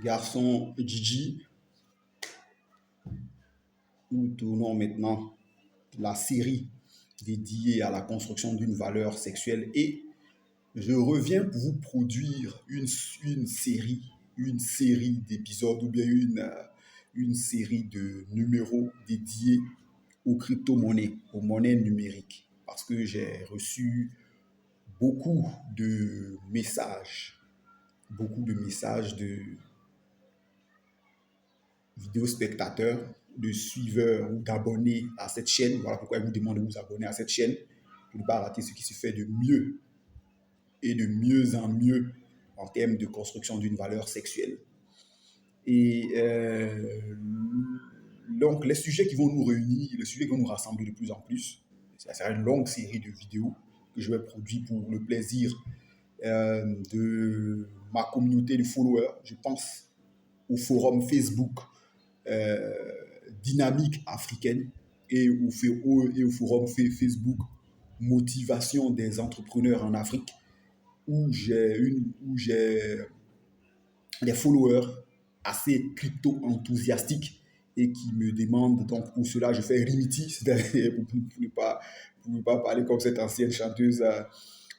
Garçon Gigi, nous tournons maintenant la série dédiée à la construction d'une valeur sexuelle et je reviens pour vous produire une série d'épisodes ou bien une série de numéros dédiés aux crypto-monnaies, aux monnaies numériques. Parce que j'ai reçu beaucoup de messages, de vidéo spectateurs, de suiveurs ou d'abonnés à cette chaîne. Voilà pourquoi je vous demande de vous abonner à cette chaîne pour ne pas rater ce qui se fait de mieux et de mieux en mieux en termes de construction d'une valeur sexuelle. Et donc, les sujets qui vont nous réunir, les sujets qui vont nous rassembler de plus en plus, ça sera une longue série de vidéos que je vais produire pour le plaisir de ma communauté de followers. Je pense au forum Facebook Dynamique africaine et au forum Facebook Motivation des entrepreneurs en Afrique, où j'ai des followers assez crypto-enthousiastiques et qui me demandent, donc pour cela je fais Rimiti, c'est-à-dire pour ne pas parler comme cette ancienne chanteuse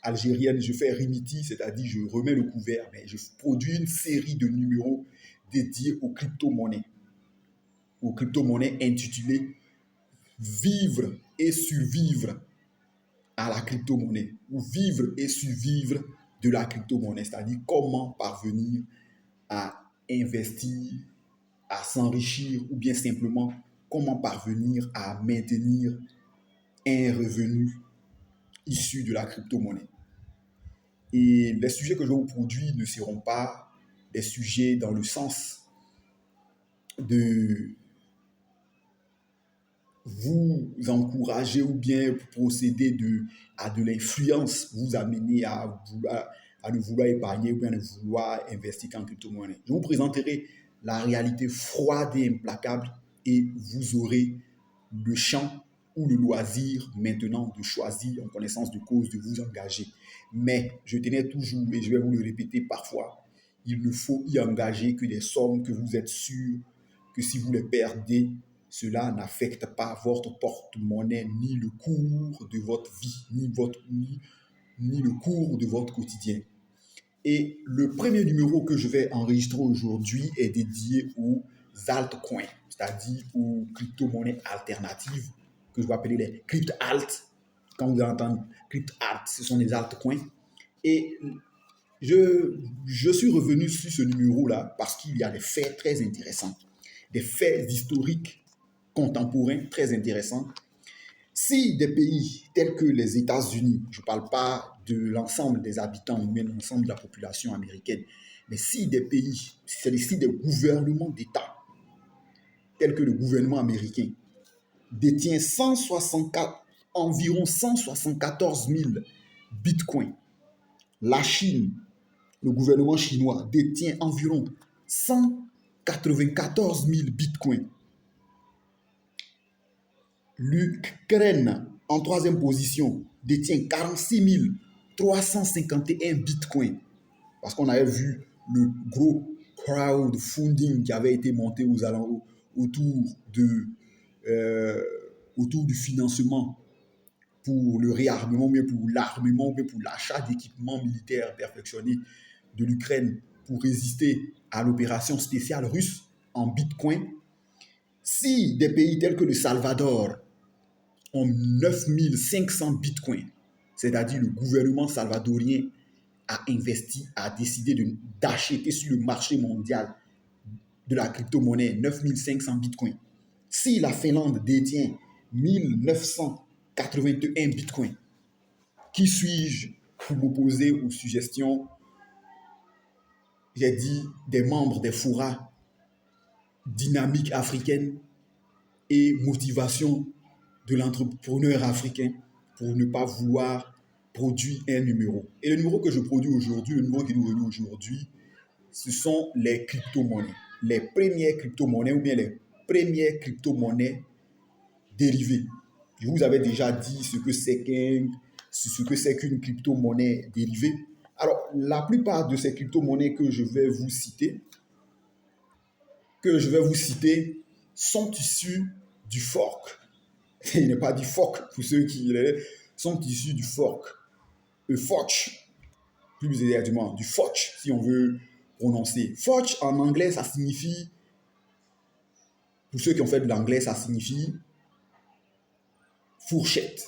algérienne, je fais Rimiti, c'est-à-dire je remets le couvert, mais je produis une série de numéros dédiés aux crypto-monnaies intitulées Vivre et survivre à la crypto-monnaie ou vivre et survivre de la crypto-monnaie, c'est-à-dire comment parvenir à investir, à s'enrichir ou bien simplement comment parvenir à maintenir un revenu issu de la crypto-monnaie. Et les sujets que je vais vous produire ne seront pas des sujets dans le sens de vous encourager ou bien procéder à de l'influence, vous amener à ne vouloir épargner ou bien à ne vouloir investir qu'en crypto-monnaie. Je vous présenterai la réalité froide et implacable et vous aurez le champ ou le loisir maintenant de choisir en connaissance de cause de vous engager. Mais je tenais toujours, et je vais vous le répéter parfois, il ne faut y engager que des sommes que vous êtes sûr que si vous les perdez, cela n'affecte pas votre porte-monnaie, ni le cours de votre vie, ni le cours de votre quotidien. Et le premier numéro que je vais enregistrer aujourd'hui est dédié aux altcoins, c'est-à-dire aux crypto-monnaies alternatives, que je vais appeler les crypto-alt. Quand vous entendez crypto-alt, ce sont les altcoins. Et je suis revenu sur ce numéro-là parce qu'il y a des faits très intéressants, des faits historiques contemporains très intéressants. Si des pays tels que les États-Unis, je ne parle pas de l'ensemble des habitants ou même l'ensemble de la population américaine, mais si des pays, si des gouvernements d'État tels que le gouvernement américain détient environ 174 000 bitcoins, la Chine, le gouvernement chinois détient environ 194 000 bitcoins, l'Ukraine, en troisième position, détient 46 351 bitcoins. Parce qu'on avait vu le gros crowdfunding qui avait été monté autour du financement pour le réarmement, mais pour l'armement, mais pour l'achat d'équipements militaires perfectionnés de l'Ukraine pour résister à l'opération spéciale russe en bitcoin. Si des pays tels que le Salvador ont 9500 bitcoins, c'est-à-dire le gouvernement salvadorien a investi, a décidé d'acheter sur le marché mondial de la crypto-monnaie 9500 bitcoins. Si la Finlande détient 1981 bitcoins, qui suis-je pour m'opposer aux suggestions, j'ai dit, des membres des FORA, dynamique africaine et motivation de l'entrepreneur africain pour ne pas vouloir produire un numéro. Et le numéro que je produis aujourd'hui, le numéro qui nous réunit aujourd'hui, ce sont les crypto-monnaies. Les premières crypto-monnaies ou bien les premières crypto-monnaies dérivées. Je vous avais déjà dit ce que c'est qu'une crypto-monnaie dérivée. Alors, la plupart de ces crypto-monnaies que je vais vous citer que je vais vous citer sont issus du fork. Il n'est pas du fork pour ceux qui sont issus du fork. Le forge, plus exactement, du forge, si on veut prononcer. Forge en anglais, ça signifie, pour ceux qui ont fait de l'anglais, ça signifie fourchette.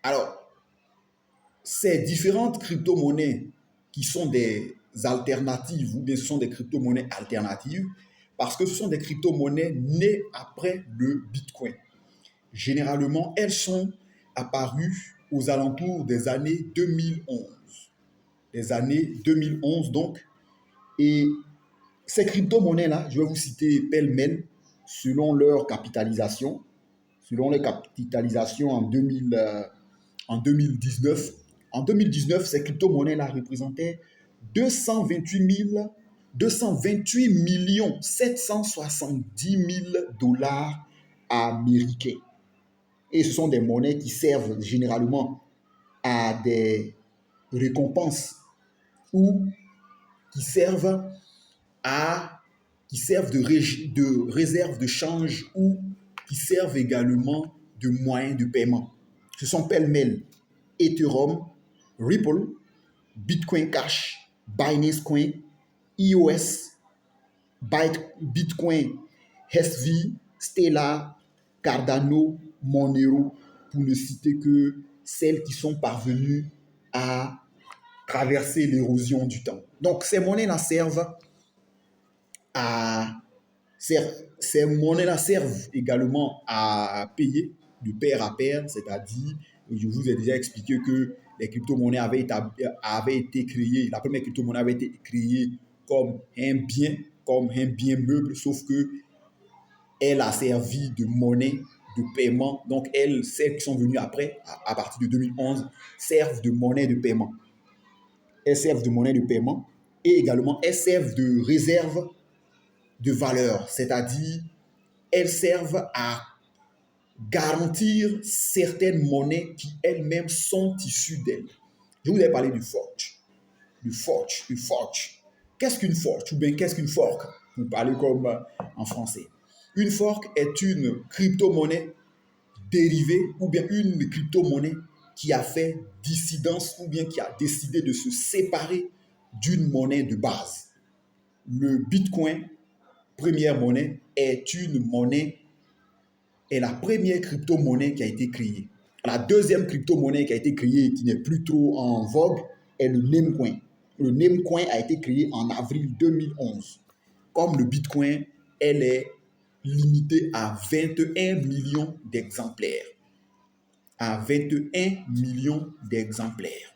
Alors, ces différentes crypto-monnaies qui sont des alternatives ou bien ce sont des crypto-monnaies alternatives parce que ce sont des crypto-monnaies nées après le Bitcoin. Généralement, elles sont apparues aux alentours des années 2011. Les années 2011 donc. Et ces crypto-monnaies-là, je vais vous citer pêle-mêle selon leur capitalisation. Selon leur capitalisation en 2019. En 2019, ces crypto-monnaies-là représentaient 228 millions 770 000 dollars américains. Et ce sont des monnaies qui servent généralement à des récompenses ou qui servent de réserve de change ou qui servent également de moyens de paiement. Ce sont pêle-mêle Ethereum, Ripple, Bitcoin Cash, Binance Coin, EOS, Bitcoin SV, Stellar, Cardano, Monero, pour ne citer que celles qui sont parvenues à traverser l'érosion du temps. Donc ces monnaies-là servent également à payer de pair à pair, c'est-à-dire, je vous ai déjà expliqué que les crypto-monnaies avaient été créées, la première crypto-monnaie avait été créée comme un bien meuble, sauf que elle a servi de monnaie de paiement. Donc, celles qui sont venues après, à partir de 2011, servent de monnaie de paiement. Elles servent de monnaie de paiement et également elles servent de réserve de valeur, c'est-à-dire elles servent à garantir certaines monnaies qui elles-mêmes sont issues d'elles. Je vous ai parlé du forge. Qu'est-ce qu'une forge ou bien qu'est-ce qu'une fork? Vous parlez comme en français. Une fork est une crypto-monnaie dérivée ou bien une crypto-monnaie qui a fait dissidence ou bien qui a décidé de se séparer d'une monnaie de base. Le Bitcoin, première monnaie, est la première crypto-monnaie qui a été créée. La deuxième crypto-monnaie qui a été créée, qui n'est plus trop en vogue, est le Namecoin. Le Namecoin a été créé en avril 2011. Comme le Bitcoin, elle est limitée à 21 millions d'exemplaires. À 21 millions d'exemplaires.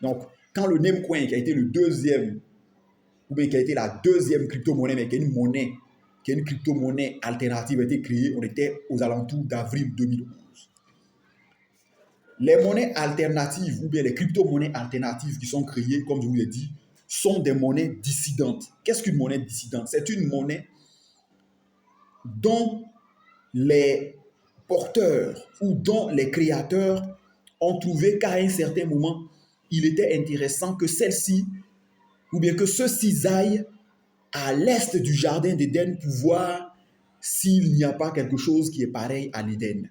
Donc, quand le Namecoin, qui a été le deuxième, ou bien qui a été la deuxième crypto-monnaie, mais qui est une crypto-monnaie alternative, a été créée, on était aux alentours d'avril 2011. Les monnaies alternatives, ou bien les crypto-monnaies alternatives qui sont créées, comme je vous l'ai dit, sont des monnaies dissidentes. Qu'est-ce qu'une monnaie dissidente? C'est une monnaie dont les porteurs ou dont les créateurs ont trouvé qu'à un certain moment, il était intéressant que celle-ci, ou bien que ceux-ci aillent à l'est du jardin d'Éden pour voir s'il n'y a pas quelque chose qui est pareil à l'Éden.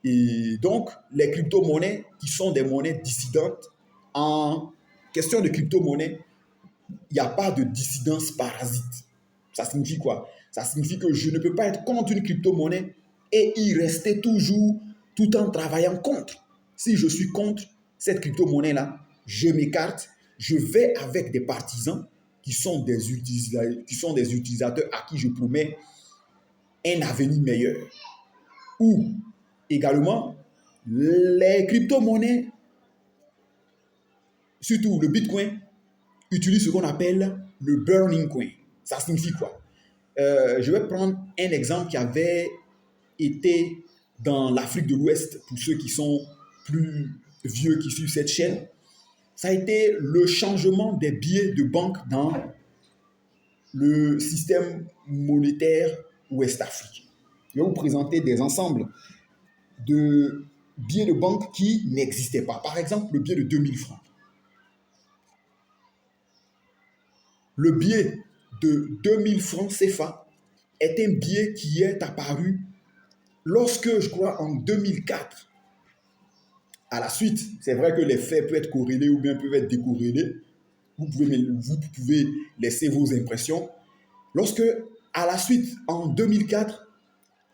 Et donc, les crypto-monnaies qui sont des monnaies dissidentes, en question de crypto-monnaie, il n'y a pas de dissidence parasite. Ça signifie quoi? Ça signifie que je ne peux pas être contre une crypto-monnaie et y rester toujours tout en travaillant contre. Si je suis contre cette crypto-monnaie-là, je m'écarte, je vais avec des partisans qui sont des utilisateurs à qui je promets un avenir meilleur. Ou également, les crypto-monnaies, surtout le Bitcoin, utilisent ce qu'on appelle le burning coin. Ça signifie quoi? Je vais prendre un exemple qui avait été dans l'Afrique de l'Ouest, pour ceux qui sont plus vieux qui suivent cette chaîne. Ça a été le changement des billets de banque dans le système monétaire ouest-africain. Je vais vous présenter des ensembles de billets de banque qui n'existaient pas. Par exemple, le billet de 2000 francs. Le billet de 2000 francs CFA est un billet qui est apparu lorsque, je crois, en 2004, à la suite, c'est vrai que les faits peuvent être corrélés ou bien peuvent être décorrélés. Vous pouvez laisser vos impressions. Lorsque, à la suite, en 2004,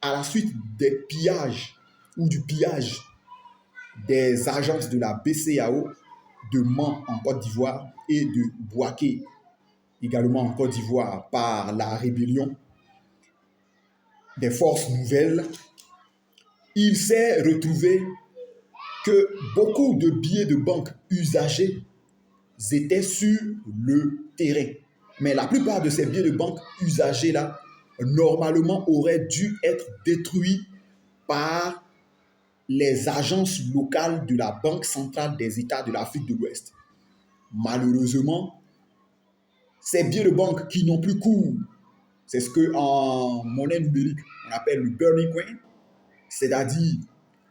à la suite des pillages ou du pillage des agences de la BCAO de Mans en Côte d'Ivoire et de Bouaké également en Côte d'Ivoire par la rébellion des forces nouvelles, il s'est retrouvé que beaucoup de billets de banque usagés étaient sur le terrain. Mais la plupart de ces billets de banque usagés-là, normalement, auraient dû être détruits par les agences locales de la Banque centrale des États de l'Afrique de l'Ouest. Malheureusement, ces billets de banque qui n'ont plus cours, c'est ce qu'en monnaie numérique, on appelle le burning coin, c'est-à-dire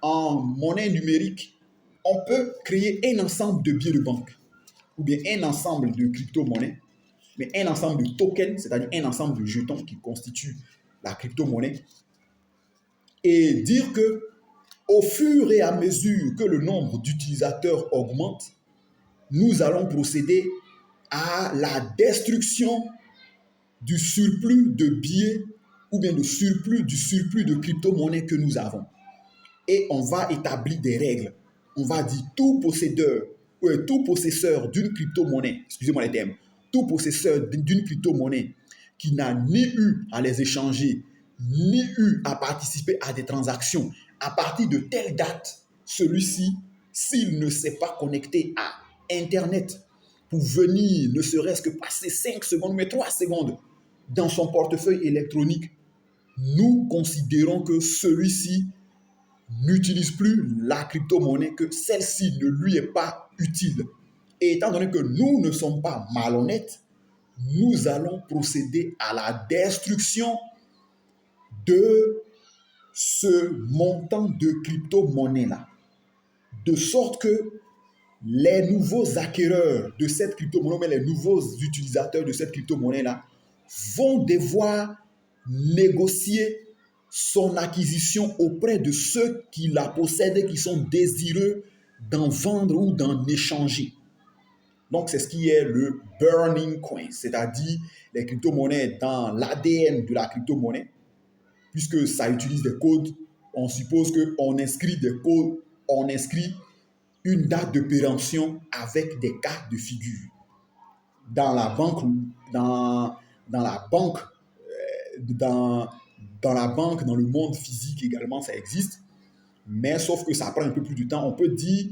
en monnaie numérique, on peut créer un ensemble de billets de banque ou bien un ensemble de crypto-monnaies, mais un ensemble de tokens, c'est-à-dire un ensemble de jetons qui constituent la crypto-monnaie, et dire que au fur et à mesure que le nombre d'utilisateurs augmente, nous allons procéder à la destruction du surplus de billets ou bien du surplus de crypto-monnaies que nous avons. Et on va établir des règles. On va dire tout possesseur d'une crypto-monnaie, excusez-moi les termes, tout possesseur d'une crypto-monnaie qui n'a ni eu à les échanger, ni eu à participer à des transactions, à partir de telle date, celui-ci, s'il ne s'est pas connecté à Internet pour venir ne serait-ce que passer 5 secondes, mais 3 secondes dans son portefeuille électronique, nous considérons que celui-ci n'utilise plus la crypto-monnaie, que celle-ci ne lui est pas utile. Et étant donné que nous ne sommes pas malhonnêtes, nous allons procéder à la destruction de ce montant de crypto-monnaie-là. De sorte que les nouveaux acquéreurs de cette crypto-monnaie, les nouveaux utilisateurs de cette crypto-monnaie-là, vont devoir négocier son acquisition auprès de ceux qui la possèdent et qui sont désireux d'en vendre ou d'en échanger. Donc, c'est ce qui est le burning coin, c'est-à-dire les crypto-monnaies dans l'ADN de la crypto-monnaie, puisque ça utilise des codes. On suppose qu'on inscrit des codes, on inscrit une date de péremption avec des cartes de figure. Dans la banque, dans la banque, dans la banque, dans le monde physique également, ça existe. Mais sauf que ça prend un peu plus de temps. On peut dire,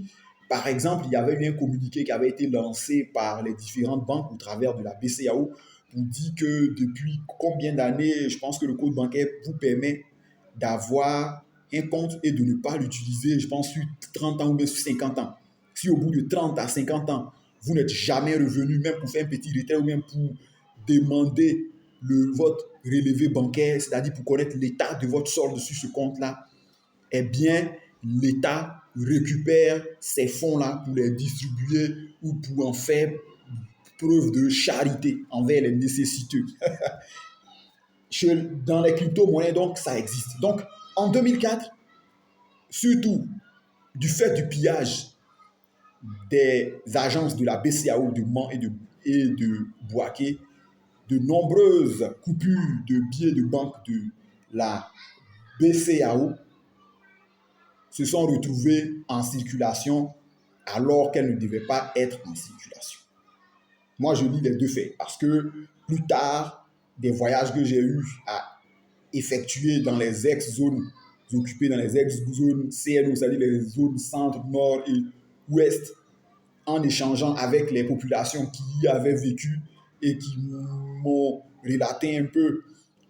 par exemple, il y avait eu un communiqué qui avait été lancé par les différentes banques au travers de la BCAO pour dire que depuis combien d'années, je pense que le code bancaire vous permet d'avoir un compte et de ne pas l'utiliser, je pense, sur 30 ans ou même sur 50 ans. Si au bout de 30 à 50 ans, vous n'êtes jamais revenu, même pour faire un petit retrait ou même pour demander votre relevé bancaire, c'est-à-dire pour connaître l'état de votre solde sur ce compte-là, eh bien, l'État récupère ces fonds-là pour les distribuer ou pour en faire preuve de charité envers les nécessiteux. Dans les crypto-monnaies, donc, ça existe. Donc, en 2004, surtout du fait du pillage des agences de la BCAO de Mans et de Bouaké, de nombreuses coupures de billets de banque de la BCAO se sont retrouvées en circulation alors qu'elles ne devaient pas être en circulation. Moi, je lis les deux faits parce que plus tard, des voyages que j'ai eu à effectuer dans les ex-zones occupées, dans les ex-zones CNO, c'est-à-dire les zones centre, nord et ouest, en échangeant avec les populations qui y avaient vécu et qui m'ont relaté un peu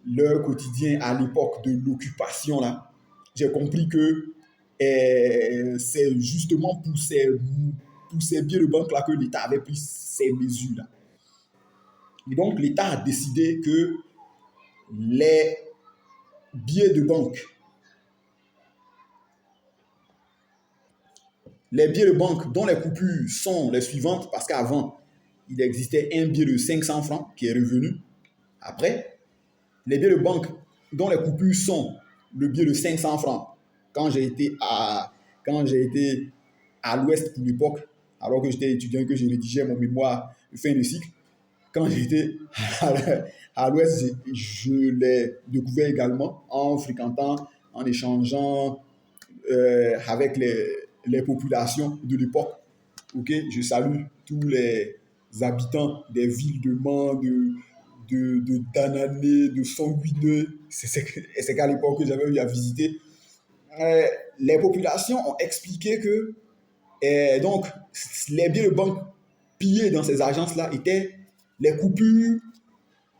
leur quotidien à l'époque de l'occupation, là, j'ai compris que c'est justement pour ces billets de banque-là que l'État avait pris ces mesures-là. Et donc, l'État a décidé que les billets de banque, dont les coupures sont les suivantes, parce qu'avant, il existait un billet de 500 francs qui est revenu. Après, les billets de banque dont les coupures sont le billet de 500 francs, quand j'ai été à l'Ouest pour l'époque, alors que j'étais étudiant et que je rédigeais mon mémoire de fin de cycle, quand j'étais à l'Ouest, je l'ai découvert également en fréquentant, en échangeant avec les populations de l'époque. Ok, je salue tous les habitants des villes de Mans, de Danané, de Sanguineux. C'est qu'à l'époque que j'avais eu à visiter. Euh, les populations ont expliqué que donc les billets de banque pillés dans ces agences-là étaient les coupures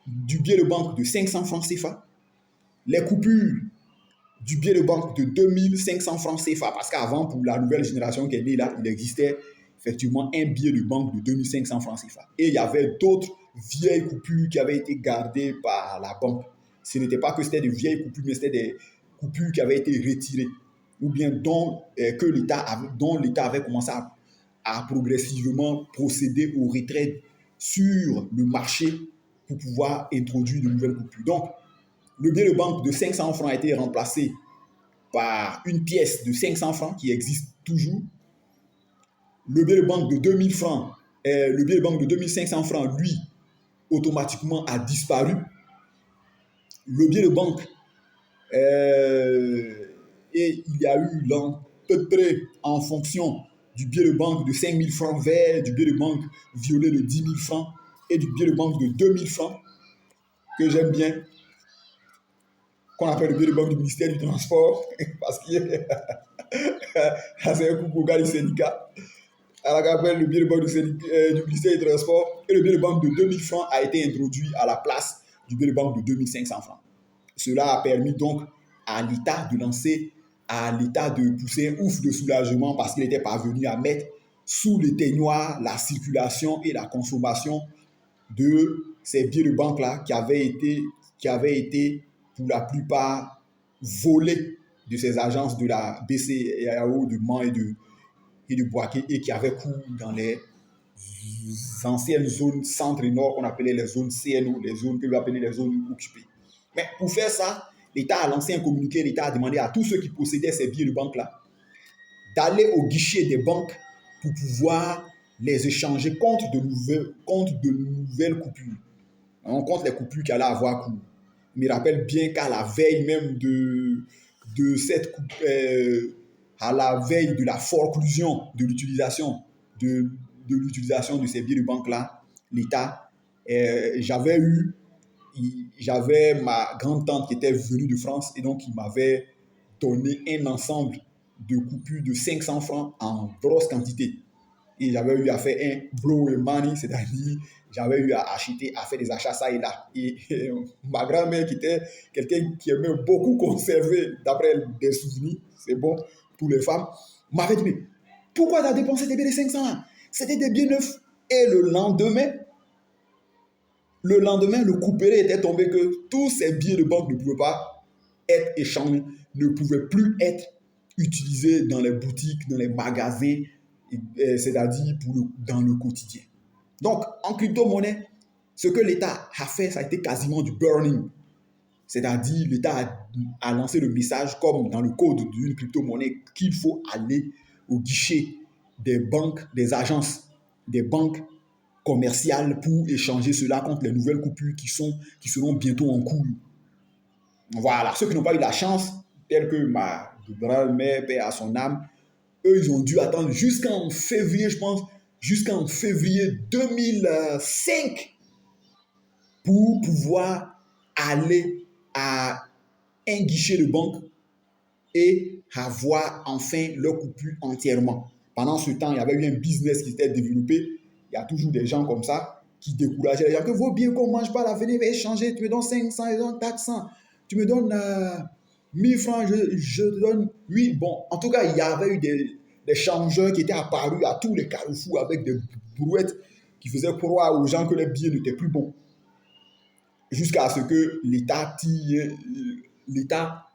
du billet de banque de 500 francs CFA, les coupures du billet de banque de 2500 francs CFA, parce qu'avant, pour la nouvelle génération qui est née là, il existait effectivement un billet de banque de 2500 francs CFA. Et il y avait d'autres vieilles coupures qui avaient été gardées par la banque. Ce n'était pas que c'était des vieilles coupures, mais c'était des coupures qui avaient été retirées, ou bien dont l'État avait commencé à progressivement procéder au retrait sur le marché pour pouvoir introduire de nouvelles coupures. Donc, le billet de banque de 500 francs a été remplacé par une pièce de 500 francs qui existe toujours. Le billet de banque de 2000 francs, le billet de banque de 2500 francs, lui, automatiquement a disparu. Le billet de banque, et il y a eu là, peu près en fonction du billet de banque de 5000 francs vert, du billet de banque violet de 10 000 francs et du billet de banque de 2000 francs, que j'aime bien, qu'on appelle le billet de banque du ministère du Transport, parce que c'est un coup pour gars du syndicat. Alors qu'après, le billet de banque du ministère du Transport et le billet de banque de 2000 francs a été introduit à la place du billet de banque de 2500 francs. Cela a permis donc à l'État de lancer, à l'État de pousser un ouf de soulagement parce qu'il était parvenu à mettre sous l'éteignoir la circulation et la consommation de ces billets de banque-là qui avaient été pour la plupart volés de ces agences de la BCEAO de Mans et de Boaké et qui avaient cours dans les anciennes zones centre et nord qu'on appelait les zones CNO, les zones que vous appelez les zones occupées. Mais pour faire ça, l'État a lancé un communiqué, l'État a demandé à tous ceux qui possédaient ces billets de banque-là d'aller au guichet des banques pour pouvoir les échanger contre de nouvelles coupures. On compte les coupures qui allaient avoir cours. Je me rappelle bien qu'à la veille même de cette à la veille de la forclusion de l'utilisation de ces billets de banque-là, l'État, j'avais ma grande-tante qui était venue de France et donc il m'avait donné un ensemble de coupures de 500 francs en grosse quantité. Et j'avais eu à faire un blow money, c'est-à-dire j'avais eu à acheter, à faire des achats ça et là. Et ma grand-mère, qui était quelqu'un qui aimait beaucoup conserver, d'après des souvenirs, c'est bon pour les femmes, m'avait dit, mais pourquoi tu as dépensé tes billets de 500 là? C'était des billets neufs. Et le lendemain, le couperet était tombé que tous ces billets de banque ne pouvaient pas être échangés, ne pouvaient plus être utilisés dans les boutiques, dans les magasins, c'est-à-dire dans le quotidien. Donc, en crypto-monnaie, ce que l'État a fait, ça a été quasiment du burning. C'est-à-dire, l'État a lancé le message, comme dans le code d'une crypto-monnaie, qu'il faut aller au guichet des banques, des agences, des banques commerciales pour échanger cela contre les nouvelles coupures qui seront bientôt en cours. Voilà, ceux qui n'ont pas eu la chance, tels que ma grand-mère, paix à son âme, eux, ils ont dû attendre jusqu'en février, je pense, jusqu'en février 2005 pour pouvoir aller à un guichet de banque et avoir enfin leur coupure entièrement. Pendant ce temps, il y avait eu un business qui s'était développé. Il y a toujours des gens comme ça qui décourageaient les gens. Que vaut bien qu'on ne mange pas la venez échanger. Tu me donnes 500, je donne 400. Tu me donnes 1000 francs, je te donne 8. Bon, en tout cas, il y avait eu des changeurs qui étaient apparus à tous les carrefours avec des brouettes qui faisaient croire aux gens que les billets n'étaient plus bons. Jusqu'à ce que l'État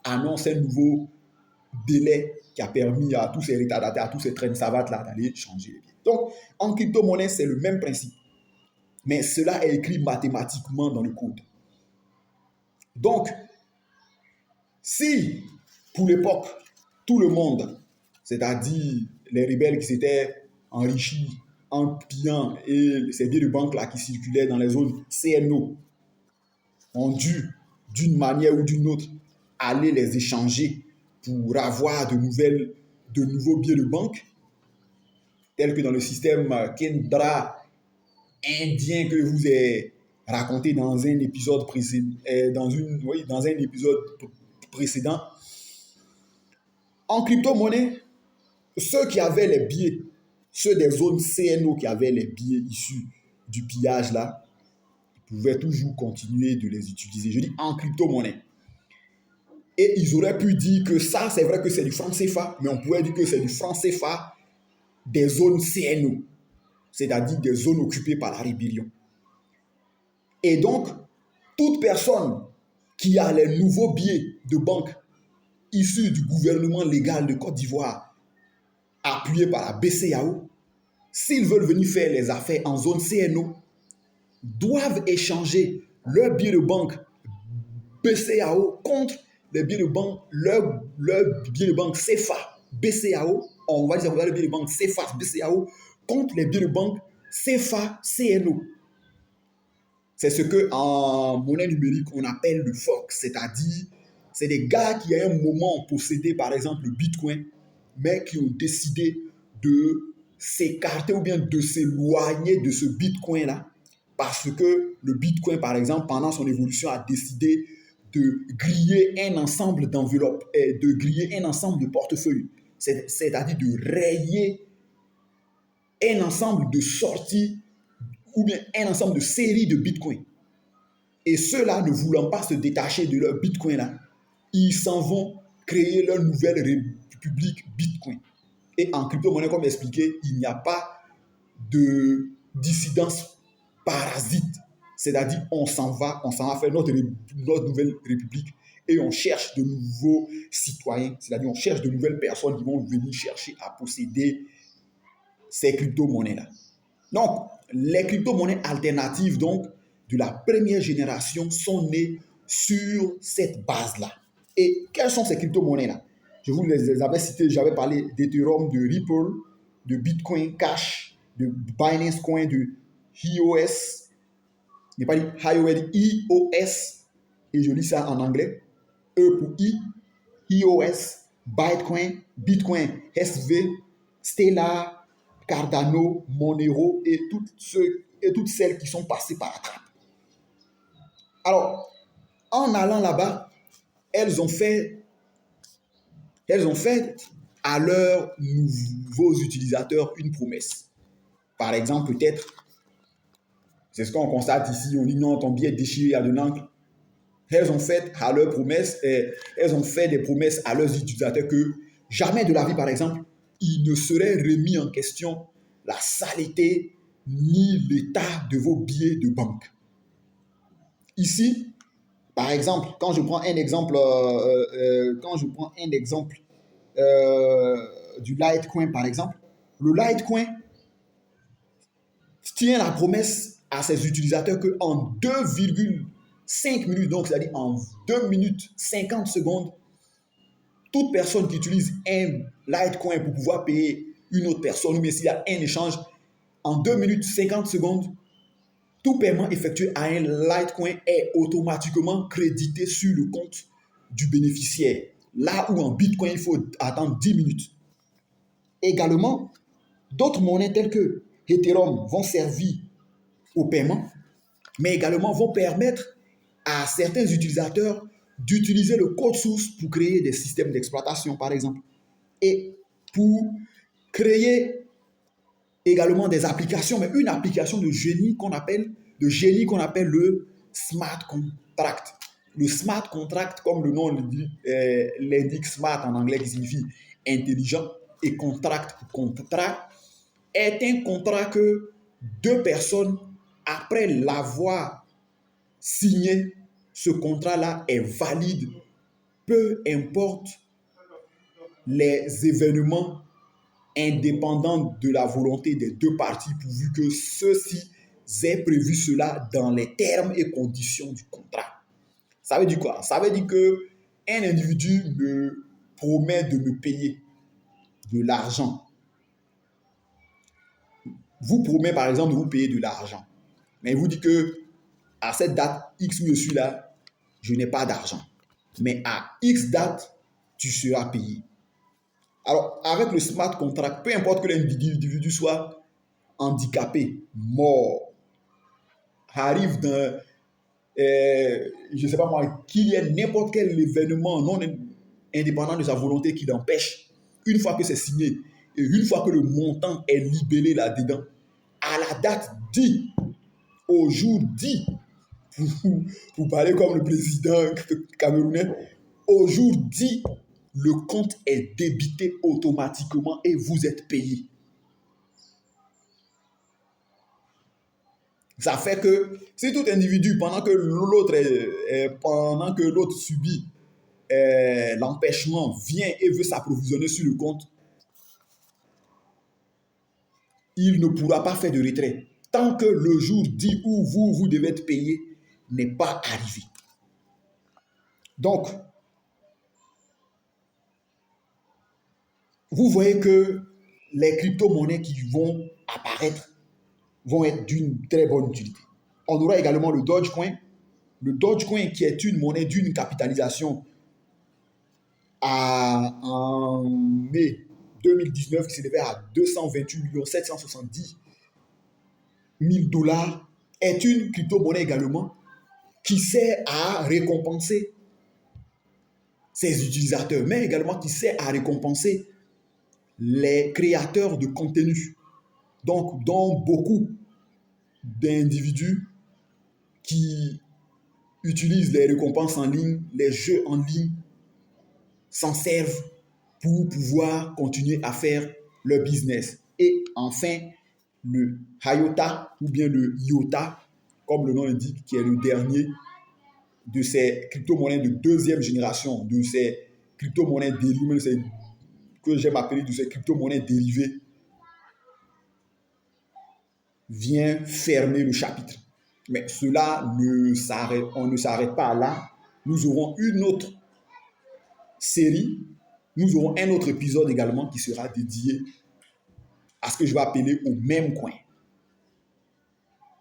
annonce un nouveau délai qui a permis à tous ces retardataires, à tous ces traînes savates là d'aller changer les billets. Donc, en crypto-monnaie, c'est le même principe. Mais cela est écrit mathématiquement dans le code. Donc, si, pour l'époque, tout le monde, c'est-à-dire les rebelles qui s'étaient enrichis en pillant et ces billets de banque-là qui circulaient dans les zones CNO, ont dû, d'une manière ou d'une autre, aller les échanger pour avoir de nouveaux billets de banque, tels que dans le système Kendra indien que je vous ai raconté dans un épisode précédent, dans un épisode précédent. En crypto-monnaie, ceux qui avaient les billets, ceux des zones CNO qui avaient les billets issus du pillage là, pouvaient toujours continuer de les utiliser. Je dis en crypto-monnaie. Et ils auraient pu dire que ça, c'est vrai que c'est du franc CFA, mais on pourrait dire que c'est du franc CFA des zones CNO, c'est-à-dire des zones occupées par la rébellion. Et donc, toute personne qui a les nouveaux billets de banque issus du gouvernement légal de Côte d'Ivoire, appuyé par la BCEAO, s'ils veulent venir faire les affaires en zone CNO, doivent échanger leurs billets de banque BCEAO contre les billets de banque, leur billets de banque CFA BCEAO, on va dire les billets de banque CFA BCEAO contre les billets de banque CFA CNO. C'est ce qu'en monnaie numérique, on appelle le fork, c'est-à-dire, c'est des gars qui à un moment possédaient par exemple le Bitcoin, mais qui ont décidé de s'écarter ou bien de s'éloigner de ce Bitcoin-là, parce que le Bitcoin, par exemple, pendant son évolution, a décidé de griller un ensemble d'enveloppes, de griller un ensemble de portefeuilles, c'est-à-dire de rayer un ensemble de sorties ou bien un ensemble de séries de Bitcoin. Et ceux-là, ne voulant pas se détacher de leur Bitcoin-là, ils s'en vont créer leur nouvelle république Bitcoin. Et en crypto-monnaie, comme expliqué, il n'y a pas de dissidence parasite. C'est-à-dire, on s'en va faire notre nouvelle république et on cherche de nouveaux citoyens. C'est-à-dire, on cherche de nouvelles personnes qui vont venir chercher à posséder ces crypto-monnaies-là. Donc, les crypto-monnaies alternatives, donc, de la première génération sont nées sur cette base-là. Et quelles sont ces crypto-monnaies-là? Je vous les avais cités, j'avais parlé d'Ethereum, de Ripple, de Bitcoin Cash, de Binance Coin, de EOS, il n'est pas dit IOS, et je lis ça en anglais, E pour I, EOS, Bitcoin, Bitcoin SV, Stellar, Cardano, Monero et toutes celles qui sont passées par la trappe. Alors, en allant là-bas, elles ont fait à leurs nouveaux utilisateurs une promesse. Par exemple, peut-être, c'est ce qu'on constate ici, on dit non, ton billet est déchiré, il y a de l'encre. Elles ont fait à leurs promesses, elles ont fait des promesses à leurs utilisateurs que jamais de la vie, par exemple, il ne serait remis en question la saleté ni l'état de vos billets de banque. Ici, par exemple, quand je prends un exemple, du Litecoin, par exemple, le Litecoin tient la promesse à ses utilisateurs qu'en 2,5 minutes, donc c'est-à-dire en 2 minutes 50 secondes, toute personne qui utilise un Litecoin pour pouvoir payer une autre personne, mais s'il y a un échange, en 2 minutes 50 secondes, tout paiement effectué à un Litecoin est automatiquement crédité sur le compte du bénéficiaire. Là où en Bitcoin, il faut attendre 10 minutes. Également, d'autres monnaies telles que Ethereum vont servir au paiement, mais également vont permettre à certains utilisateurs d'utiliser le code source pour créer des systèmes d'exploitation, par exemple, et pour créer également des applications, mais une application de génie qu'on appelle le smart contract. Le smart contract, comme le nom l'indique, smart en anglais qui signifie intelligent, et contract, contrat, est un contrat que deux personnes, après l'avoir signé, ce contrat-là est valide, peu importe les événements indépendants de la volonté des deux parties, pourvu que ceux-ci aient prévu cela dans les termes et conditions du contrat. Ça veut dire quoi? Ça veut dire qu'un individu me promet de me payer de l'argent. Vous promet par exemple de vous payer de l'argent. Mais il vous dit que à cette date X où je suis là, je n'ai pas d'argent. Mais à X date, tu seras payé. Alors, avec le smart contract, peu importe que l'individu soit handicapé, mort, arrive dans, je ne sais pas moi, qu'il y ait n'importe quel événement non indépendant de sa volonté qui l'empêche, une fois que c'est signé et une fois que le montant est libellé là-dedans, à la date dit, au jour dit, pour parler comme le président camerounais, au jour dit, le compte est débité automatiquement et vous êtes payé. Ça fait que si tout individu, pendant que l'autre subit l'empêchement, vient et veut s'approvisionner sur le compte, il ne pourra pas faire de retrait tant que le jour dit où vous devez être payé n'est pas arrivé. Donc, vous voyez que les crypto-monnaies qui vont apparaître vont être d'une très bonne utilité. On aura également le Dogecoin. Le Dogecoin qui est une monnaie d'une capitalisation en mai 2019 qui s'élevait à 228 770 000 dollars est une crypto-monnaie également qui sert à récompenser ses utilisateurs, mais également qui sert à récompenser les créateurs de contenu. Donc, dont beaucoup d'individus qui utilisent les récompenses en ligne, les jeux en ligne, s'en servent pour pouvoir continuer à faire leur business. Et enfin, le IOTA ou bien le IOTA, comme le nom l'indique, qui est le dernier de ces crypto-monnaies de deuxième génération, de ces crypto-monnaies dérivées, que j'aime appeler de ces crypto-monnaies dérivées, vient fermer le chapitre. Mais cela on ne s'arrête pas là. Nous aurons une autre série, nous aurons un autre épisode également qui sera dédié à ce que je vais appeler au même coin.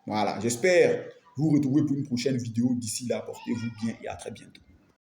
Voilà, j'espère vous retrouver pour une prochaine vidéo. D'ici là, portez-vous bien et à très bientôt.